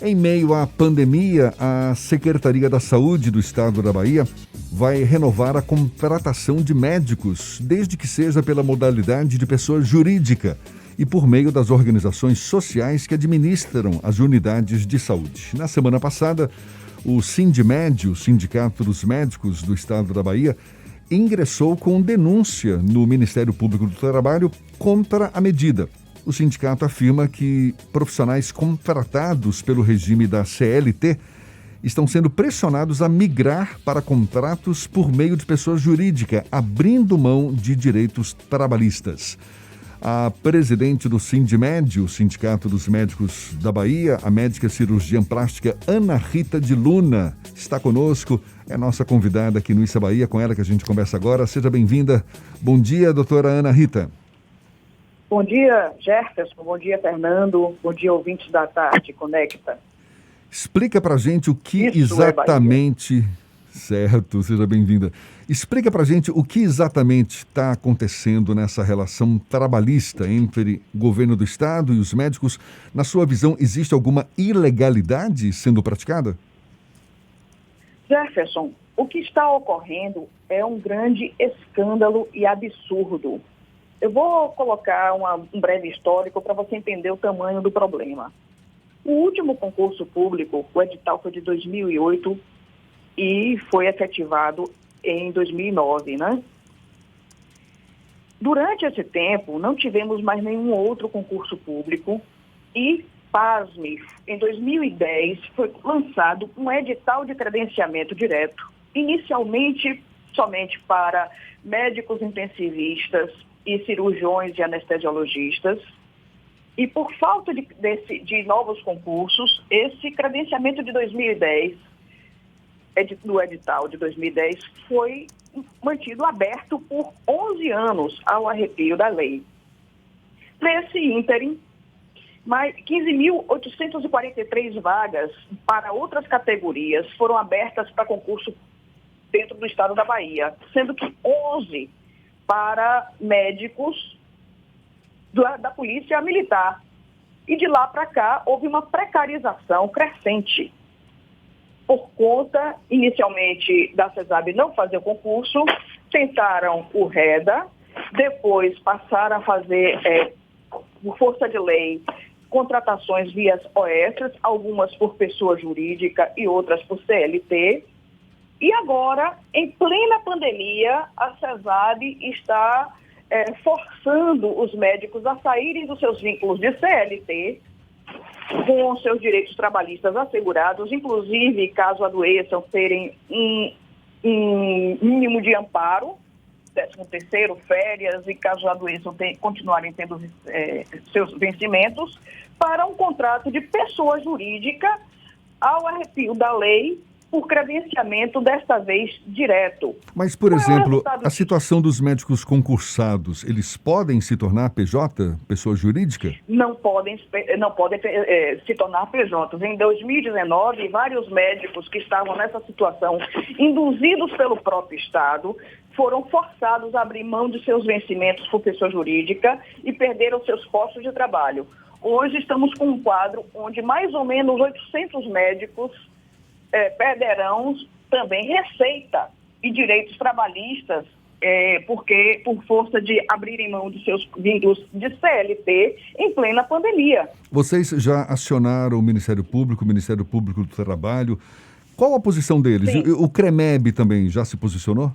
Em meio à pandemia, a Secretaria da Saúde do Estado da Bahia vai renovar a contratação de médicos, desde que seja pela modalidade de pessoa jurídica e por meio das organizações sociais que administram as unidades de saúde. Na semana passada, o Sindmed, o Sindicato dos Médicos do Estado da Bahia, ingressou com denúncia no Ministério Público do Trabalho contra a medida. O sindicato afirma que profissionais contratados pelo regime da CLT estão sendo pressionados a migrar para contratos por meio de pessoa jurídica, abrindo mão de direitos trabalhistas. A presidente do Sindmed, o Sindicato dos Médicos da Bahia, a médica cirurgiã plástica Ana Rita de Luna, está conosco, é nossa convidada aqui no Issa Bahia, com ela que a gente conversa agora. Seja bem-vinda. Bom dia, doutora Ana Rita. Bom dia, Jefferson. Bom dia, Fernando. Bom dia, ouvintes da Tarde Conecta. Explica pra gente o que exatamente... Certo, seja bem-vinda. Explica pra gente o que exatamente está acontecendo nessa relação trabalhista entre o governo do Estado e os médicos. Na sua visão, existe alguma ilegalidade sendo praticada? Jefferson, o que está ocorrendo é um grande escândalo e absurdo. Eu vou colocar um breve histórico para você entender o tamanho do problema. O último concurso público, o edital foi de 2008 e foi efetivado em 2009, né? Durante esse tempo, não tivemos mais nenhum outro concurso público e, pasme, em 2010 foi lançado um edital de credenciamento direto, inicialmente somente para médicos intensivistas e cirurgiões e anestesiologistas, e por falta de novos concursos, esse credenciamento de 2010, do edital de 2010, foi mantido aberto por 11 anos ao arrepio da lei. Nesse ínterim, 15.843 vagas para outras categorias foram abertas para concurso dentro do estado da Bahia, sendo que 11 para médicos da Polícia Militar. E de lá para cá houve uma precarização crescente. Por conta, inicialmente, da CESAB não fazer o concurso, tentaram o REDA, depois passaram a fazer, por força de lei, contratações via OS, algumas por pessoa jurídica e outras por CLT. E agora, em plena pandemia, a CESAB está forçando os médicos a saírem dos seus vínculos de CLT, com seus direitos trabalhistas assegurados, inclusive, caso adoeçam, terem um mínimo de amparo, 13º, férias, e caso adoeçam, continuarem tendo seus vencimentos, para um contrato de pessoa jurídica ao arrepio da lei, por credenciamento, desta vez direto. Mas, por exemplo, a situação dos médicos concursados, eles podem se tornar PJ, pessoa jurídica? Não podem se tornar PJs. Em 2019, vários médicos que estavam nessa situação, induzidos pelo próprio Estado, foram forçados a abrir mão de seus vencimentos por pessoa jurídica e perderam seus postos de trabalho. Hoje estamos com um quadro onde mais ou menos 800 médicos perderão também receita e direitos trabalhistas, porque por força de abrirem mão de seus vínculos de CLT em plena pandemia. Vocês já acionaram o Ministério Público do Trabalho. Qual a posição deles? Sim. O CREMEB também já se posicionou?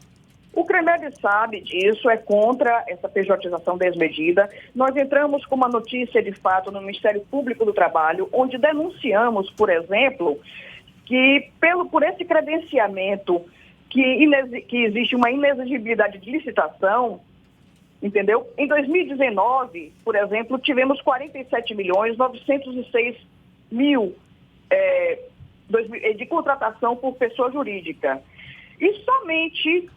O CREMEB sabe disso, é contra essa pejotização desmedida. Nós entramos com uma notícia de fato no Ministério Público do Trabalho, onde denunciamos, por exemplo, que por esse credenciamento que existe uma inexigibilidade de licitação, entendeu? Em 2019, por exemplo, tivemos 47.906.000 de contratação por pessoa jurídica. E somente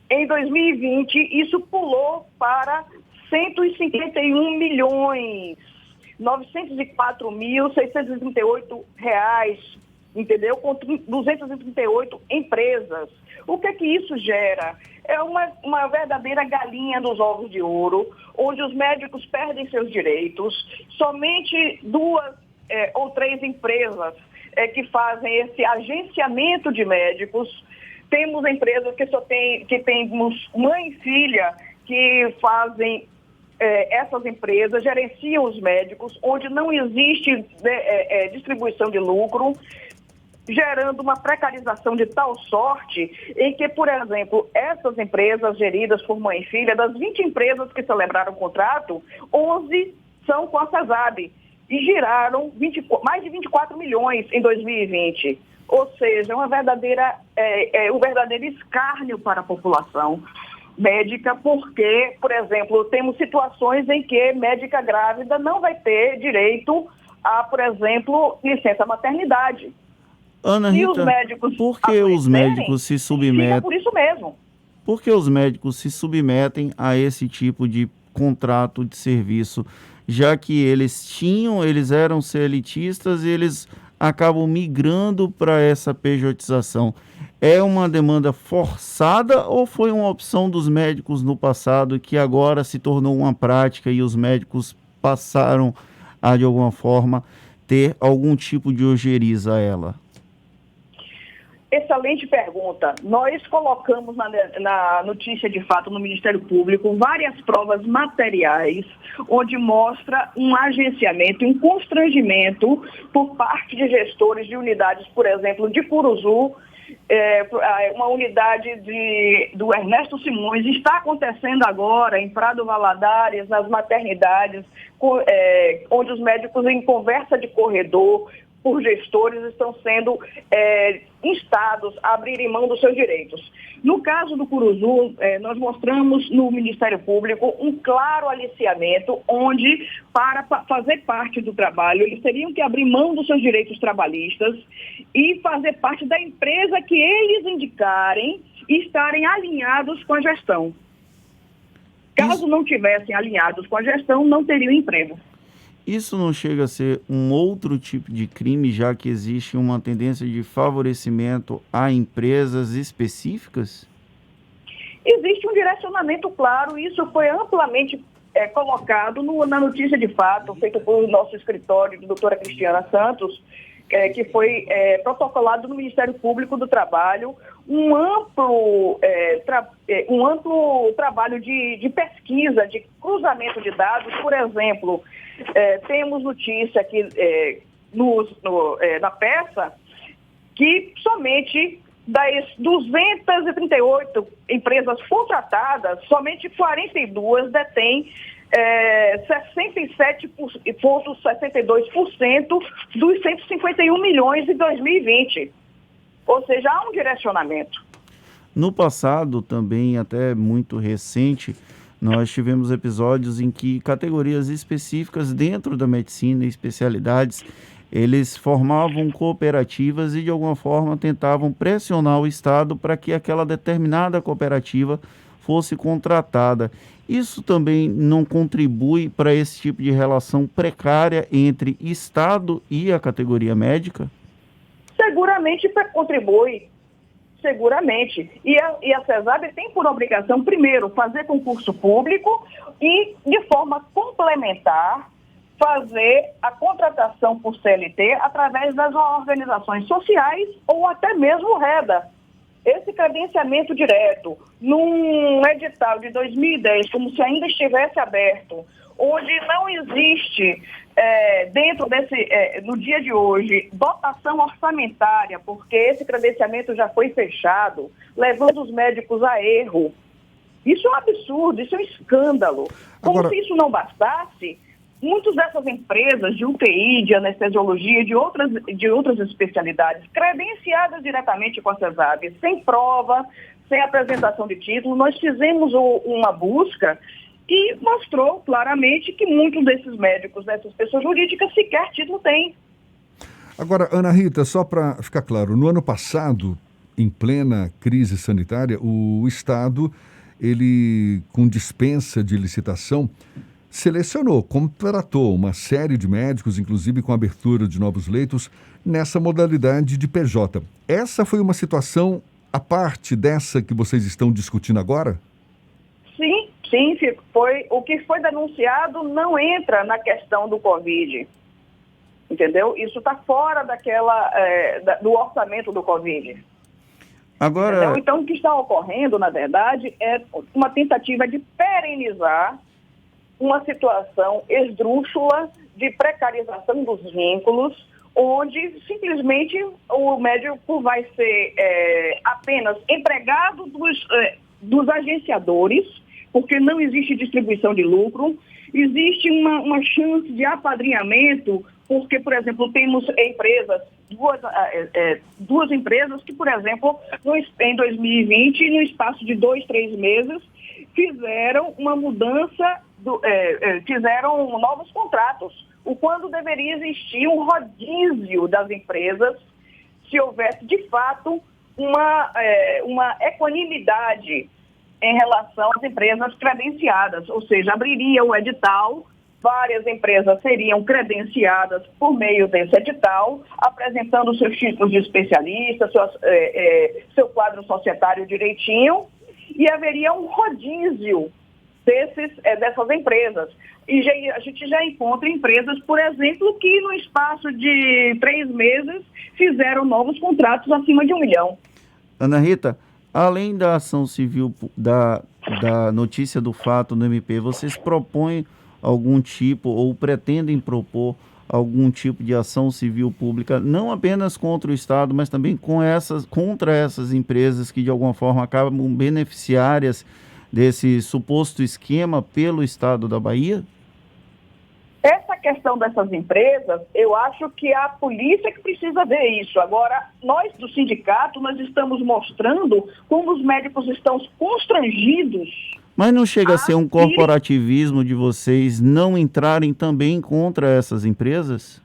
em 2020 isso pulou para 151.904.638 reais, entendeu? Com 238 empresas. O que é que isso gera? É uma verdadeira galinha dos ovos de ouro, onde os médicos perdem seus direitos. Somente 2 ou 3 empresas que fazem esse agenciamento de médicos. Temos empresas que temos mãe e filha que fazem essas empresas, gerenciam os médicos, onde não existe distribuição de lucro, gerando uma precarização de tal sorte em que, por exemplo, essas empresas geridas por mãe e filha, das 20 empresas que celebraram o contrato, 11 são com a CESAB e giraram mais de 24 milhões em 2020. Ou seja, um verdadeiro escárnio para a população médica, porque, por exemplo, temos situações em que médica grávida não vai ter direito a, por exemplo, licença maternidade. Ana E Rita, os médicos por que os médicos se fica submetem? por isso mesmo. Por que os médicos se submetem a esse tipo de contrato de serviço, já que eles eram CLTistas e eles acabam migrando para essa pejotização? É uma demanda forçada ou foi uma opção dos médicos no passado que agora se tornou uma prática e os médicos passaram a, de alguma forma, ter algum tipo de ojeriza a ela? Excelente pergunta. Nós colocamos na notícia de fato no Ministério Público várias provas materiais onde mostra um agenciamento, um constrangimento por parte de gestores de unidades, por exemplo, de Curuzu, uma unidade do Ernesto Simões, está acontecendo agora em Prado Valadares, nas maternidades, onde os médicos em conversa de corredor por gestores estão sendo instados a abrirem mão dos seus direitos. No caso do Curuzu, nós mostramos no Ministério Público um claro aliciamento onde, para fazer parte do trabalho, eles teriam que abrir mão dos seus direitos trabalhistas e fazer parte da empresa que eles indicarem e estarem alinhados com a gestão. Caso não tivessem alinhados com a gestão, não teriam emprego. Isso não chega a ser um outro tipo de crime, já que existe uma tendência de favorecimento a empresas específicas? Existe um direcionamento claro, isso foi amplamente colocado na notícia de fato, feita pelo nosso escritório, de doutora Cristiana Santos, que foi protocolado no Ministério Público do Trabalho, um amplo trabalho de pesquisa, de cruzamento de dados. Por exemplo, temos notícia aqui na peça que somente das 238 empresas contratadas, somente 42 detêm 67,62% dos 151 milhões em 2020. Ou seja, há um direcionamento. No passado, também até muito recente, nós tivemos episódios em que categorias específicas dentro da medicina e especialidades, eles formavam cooperativas e de alguma forma tentavam pressionar o Estado para que aquela determinada cooperativa fosse contratada. Isso também não contribui para esse tipo de relação precária entre Estado e a categoria médica? Seguramente contribui. Seguramente. E a CESAB tem por obrigação, primeiro, fazer concurso público e, de forma complementar, fazer a contratação por CLT através das organizações sociais ou até mesmo o REDA. Esse credenciamento direto, num edital de 2010, como se ainda estivesse aberto, onde não existe, dentro no dia de hoje, dotação orçamentária, porque esse credenciamento já foi fechado, levando os médicos a erro. Isso é um absurdo, isso é um escândalo. Como se isso não bastasse, muitas dessas empresas de UTI, de anestesiologia, de outras especialidades, credenciadas diretamente com a CESAB, sem prova, sem apresentação de título, nós fizemos uma busca e mostrou claramente que muitos desses médicos, dessas pessoas jurídicas, sequer título têm. Agora, Ana Rita, só para ficar claro, no ano passado, em plena crise sanitária, o Estado, ele, com dispensa de licitação, selecionou, contratou uma série de médicos, inclusive com abertura de novos leitos, nessa modalidade de PJ. Essa foi uma situação à parte dessa que vocês estão discutindo agora? Sim, o que foi denunciado não entra na questão do Covid. entendeu? Isso está fora do orçamento do Covid. Agora... Entendeu? Então, o que está ocorrendo, na verdade, é uma tentativa de perenizar uma situação esdrúxula de precarização dos vínculos, onde simplesmente o médico vai ser apenas empregado dos agenciadores, porque não existe distribuição de lucro, existe uma chance de apadrinhamento, porque, por exemplo, temos empresas, duas empresas que, por exemplo, em 2020, no espaço de 2, 3 meses, fizeram uma mudança, fizeram novos contratos, o quando deveria existir um rodízio das empresas, se houvesse, de fato, uma equanimidade em relação às empresas credenciadas, ou seja, abriria o edital, várias empresas seriam credenciadas por meio desse edital, apresentando seus títulos de especialista, seu quadro societário direitinho, e haveria um rodízio dessas empresas. E a gente já encontra empresas, por exemplo, que no espaço de 3 meses fizeram novos contratos acima de 1 milhão. Ana Rita, além da ação civil, da notícia do fato no MP, vocês propõem algum tipo ou pretendem propor algum tipo de ação civil pública, não apenas contra o Estado, mas também contra essas empresas que de alguma forma acabam beneficiárias desse suposto esquema pelo Estado da Bahia? Essa questão dessas empresas, eu acho que a polícia que precisa ver isso. Agora, nós do sindicato, nós estamos mostrando como os médicos estão constrangidos. Mas não chega a ser um corporativismo de vocês não entrarem também contra essas empresas?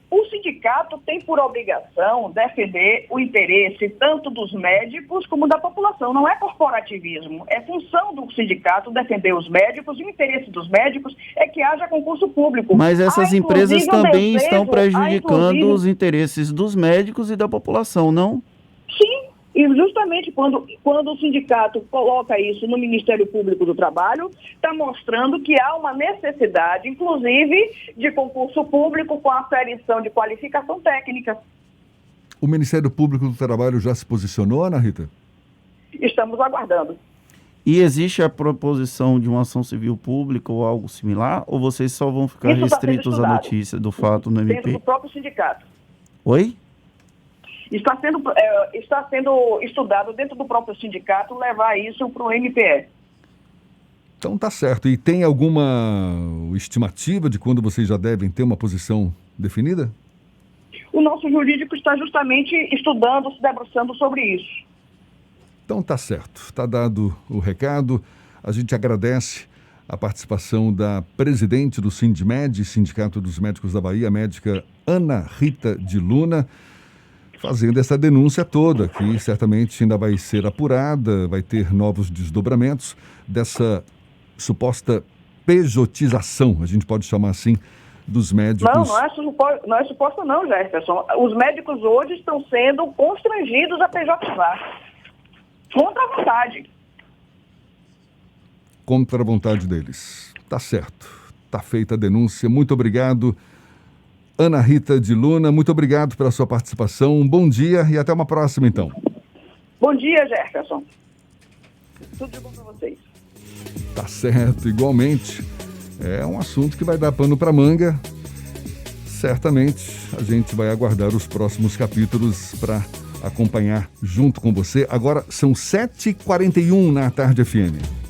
O sindicato tem por obrigação defender o interesse tanto dos médicos como da população. Não é corporativismo. É função do sindicato defender os médicos e o interesse dos médicos é que haja concurso público. Mas essas empresas também estão prejudicando os interesses dos médicos e da população, não? Sim. E justamente quando o sindicato coloca isso no Ministério Público do Trabalho, está mostrando que há uma necessidade, inclusive, de concurso público com aferição de qualificação técnica. O Ministério Público do Trabalho já se posicionou, Ana Rita? Estamos aguardando. E existe a proposição de uma ação civil pública ou algo similar? Ou vocês só vão ficar restritos à notícia do fato no MP? Dentro do próprio sindicato. Oi? Está sendo estudado dentro do próprio sindicato levar isso para o MPE. Então tá certo. E tem alguma estimativa de quando vocês já devem ter uma posição definida? O nosso jurídico está justamente estudando, se debruçando sobre isso. Então tá certo. Está dado o recado. A gente agradece a participação da presidente do Sindmed, Sindicato dos Médicos da Bahia, a médica Ana Rita de Luna, fazendo essa denúncia toda, que certamente ainda vai ser apurada, vai ter novos desdobramentos dessa suposta pejotização, a gente pode chamar assim, dos médicos. Não é suposta não, Jefferson. Os médicos hoje estão sendo constrangidos a pejotizar. Contra a vontade. Contra a vontade deles. Tá certo. Tá feita a denúncia. Muito obrigado, Ana Rita de Luna, muito obrigado pela sua participação. Um bom dia e até uma próxima, então. Bom dia, Jefferson. Tudo de bom para vocês. Tá certo, igualmente. É um assunto que vai dar pano para manga. Certamente a gente vai aguardar os próximos capítulos para acompanhar junto com você. Agora são 7h41 na Tarde FM.